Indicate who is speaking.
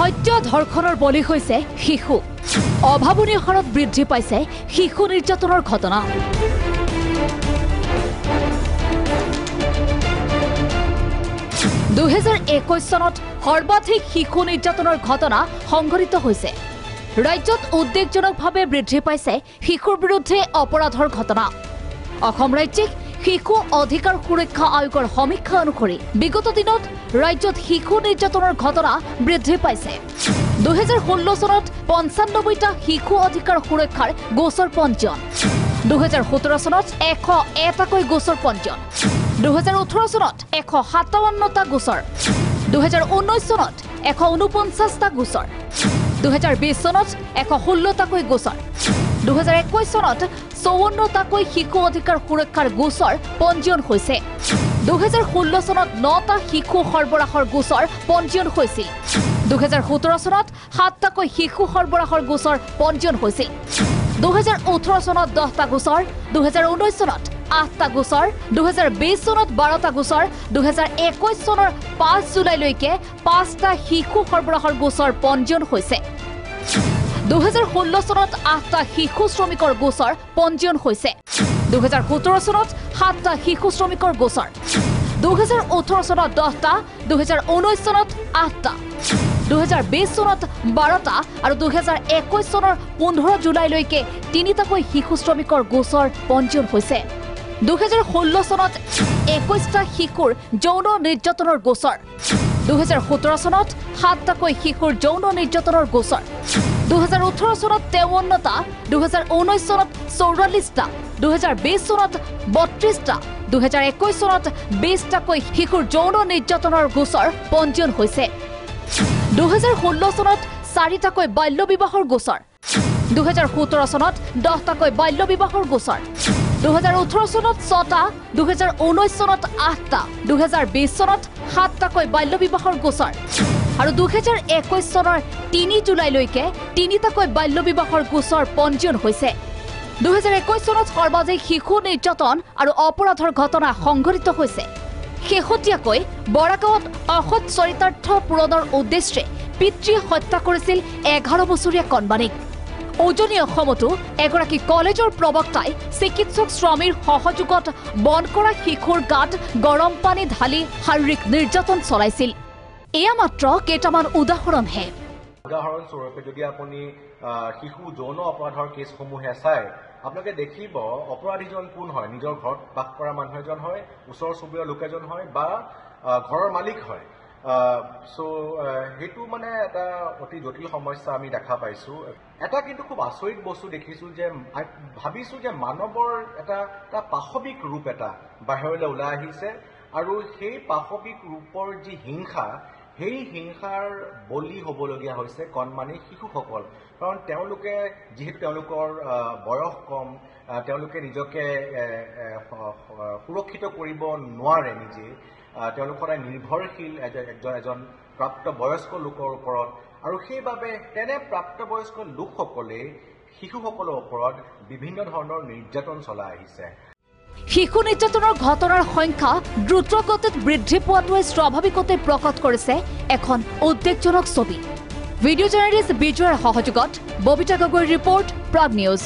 Speaker 1: হত্যা ধৰ্ষণৰ বলি হৈছে শিশু অভাৱনীয় হাৰত বৃদ্ধি পাইছে শিশু নিৰ্যাতনৰ ঘটনা 2021 চনত সৰ্বাধিক শিশু নিৰ্যাতনৰ ঘটনা সংঘটিত হৈছে ৰাজ্যত উদ্বেগজনকভাৱে বৃদ্ধি পাইছে শিশুৰ বিৰুদ্ধে অপৰাধৰ ঘটনা অসম ৰাজ্যিক শিশু অধিকাৰ সুৰক্ষা আয়োগৰ সমীক্ষা অনুসৰি বিগত দিনত ৰাজ্যত শিশু নিৰ্যাতনৰ ঘটনা বৃদ্ধি পাইছে 2016 চনত 95টা শিশু অধিকাৰ সুৰক্ষাৰ গোচৰ পঞ্জীয়ন 2017 চনত 101টাকৈ গোচৰ পঞ্জীয়ন 2018 চনত 157টা গোচৰ 2019 চনত 149টা গোচৰ 2020 চনত 116টাকৈ গোচৰ 2021 চনত 54টাকৈ শিশু অধিকাৰ সুৰক্ষাৰ গোচৰ পঞ্জীয়ন হৈছে 2016 চনত 9টা শিশু সৰবৰাহৰ গোচৰ পঞ্জীয়ন হৈছিল 2017 চনত 7টাকৈ শিশু সৰবৰাহৰ গোচৰ পঞ্জীয়ন হৈছিল 2018 চনত 10টা গোচৰ 2019 চনত 8টা গোচৰ 2020 চনত 12টা গোচৰ 2021 চনৰ 5 জুলাইলৈকে 5টা শিশু সৰবৰাহৰ গোচৰ পঞ্জীয়ন হৈছে 2016 চনত 8টা শিশু শ্ৰমিকৰ গোচৰ পঞ্জীয়ন হৈছে 2017 চনত 7টা শিশু শ্ৰমিকৰ গোচৰ 2018 চনত 10টা 2019 চনত 8টা 2020 চনত 12টা আৰু 2021 চনৰ 15 জুলাইলৈকে 3টাকৈ শিশু শ্ৰমিকৰ গোচৰ পঞ্জীয়ন হৈছে 2016 চনত 21টা শিশুৰ যৌন নিৰ্যাতনৰ গোচৰ 2017 চনত 7টাকৈ শিশুৰ যৌন নিৰ্যাতনৰ গোচৰ 2018 চনত 53টা 2019 চনত 44টা 2020 চনত 32টা 2021 চনত 20টাকৈ শিশুৰ যৌন নিৰ্যাতনৰ গোচৰ পঞ্জীয়ন হৈছে 2016 চনত 4টাকৈ বাল্য বিবাহৰ গোচৰ 2017 চনত 10টাকৈ বাল্য বিবাহৰ গোচৰ 2018 চনত 6টা 2019 চনত 8টা 2020 চনত 7টাকৈ বাল্য বিবাহৰ গোচৰ আৰু 2021 চনৰ 3 জুলাইলৈকে 3টাকৈ বাল্য বিবাহৰ গোচৰ পঞ্জীয়ন হৈছে 2021 চনত সৰ্বাধিক শিশু নিৰ্যাতন আৰু অপৰাধৰ ঘটনা সংঘটিত হৈছে শেহতীয়াকৈ বৰাগাঁৱত অসৎ চৰিতাৰ্থ পূৰণৰ উদ্দেশ্যে পিতৃয়ে হত্যা কৰিছিল 11 বছৰীয়া কণমানিক উজনি অসমতো এগৰাকী কলেজৰ প্ৰবক্তাই চিকিৎসক স্বামীৰ সহযোগত বন কৰা শিশুৰ গাত গৰম পানী ঢালি শাৰীৰিক নিৰ্যাতন চলাইছিল এয়া মাত্ৰ কেইটামান উদাহৰণহে
Speaker 2: উদাহৰণস্বৰূপে যদি আপুনি শিশু যৌন অপৰাধৰ কেছসমূহে চাই আপোনালোকে দেখিব অপৰাধীজন কোন হয় নিজৰ ঘৰত বাস কৰা মানুহ এজন হয় ওচৰ চুবুৰীয়া লোক এজন হয় বা ঘৰৰ মালিক হয় সেইটো মানে এটা অতি জটিল সমস্যা আমি দেখা পাইছো এটা কিন্তু খুব আচৰিত বস্তু দেখিছো যে ভাবিছো যে মানৱৰ এটা পাশবিক ৰূপ এটা বাহিৰলৈ ওলাই আহিছে আৰু সেই পাশবিক ৰূপৰ যি হিংসা সেই হিংসাৰ বলি হ'বলগীয়া হৈছে কণমানি শিশুসকল কাৰণ তেওঁলোকে যিহেতু তেওঁলোকৰ বয়স কম তেওঁলোকে নিজকে সুৰক্ষিত কৰিব নোৱাৰে নিজে তেওঁলোক সদায় নিৰ্ভৰশীল এজন প্ৰাপ্তবয়স্ক লোকৰ ওপৰত আৰু সেইবাবে তেনে প্ৰাপ্তবয়স্ক লোকসকলে শিশুসকলৰ ওপৰত বিভিন্ন ধৰণৰ নিৰ্যাতন চলাই আহিছে
Speaker 1: শিশু নিৰ্যাতনৰ ঘটনাৰ সংখ্যা দ্ৰুতগতিত বৃদ্ধি পোৱাটোৱে স্বাভাৱিকতে প্ৰকাশ কৰিছে এখন উদ্বেগজনক ছবি ভিডিঅ' জাৰ্নেলিষ্ট বিজয়ৰ সহযোগত ববিতা গগৈৰ ৰিপৰ্ট প্ৰাগ নিউজ